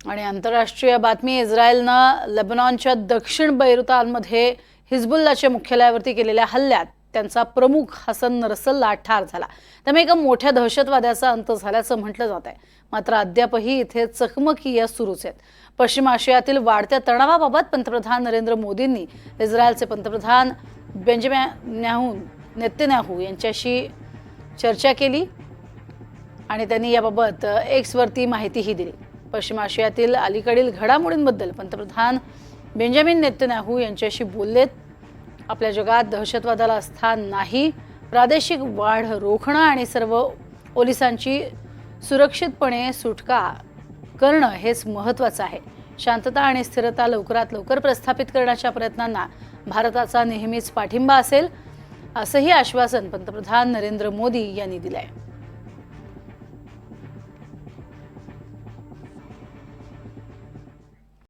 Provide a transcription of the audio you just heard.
आणि आंतरराष्ट्रीय बातमी, इस्रायलनं लेबनॉनच्या दक्षिण बैरुतामध्ये हिजबुल्लाच्या मुख्यालयावरती केलेल्या हल्ल्यात त्यांचा प्रमुख हसन नरसल्ला ठार झाला। त्यामुळे एका मोठ्या दहशतवाद्याचा अंत झाल्याचं म्हटलं जात आहे। मात्र अद्यापही इथे चकमकी सुरूच आहेत। पश्चिम आशियातील वाढत्या तणावाबाबत पंतप्रधान नरेंद्र मोदींनी इस्रायलचे पंतप्रधान बेंजामिन नेतन्याहू यांच्याशी चर्चा केली आणि त्यांनी याबाबत एक्सवरती माहितीही दिली। पश्चिम आशियातील अलीकडील घडामोडींबद्दल पंतप्रधान बेंजामिन नेतन्याहू यांच्याशी बोललेत। आपल्या जगात दहशतवादाला स्थान नाही, प्रादेशिक वाढ रोखणं आणि सर्व पोलिसांची सुरक्षितपणे सुटका करणं हेच महत्त्वाचं आहे। शांतता आणि स्थिरता लवकरात लवकर प्रस्थापित करण्याच्या प्रयत्नांना भारताचा नेहमीच पाठिंबा असेल, असंही आश्वासन पंतप्रधान नरेंद्र मोदी यांनी दिलंय।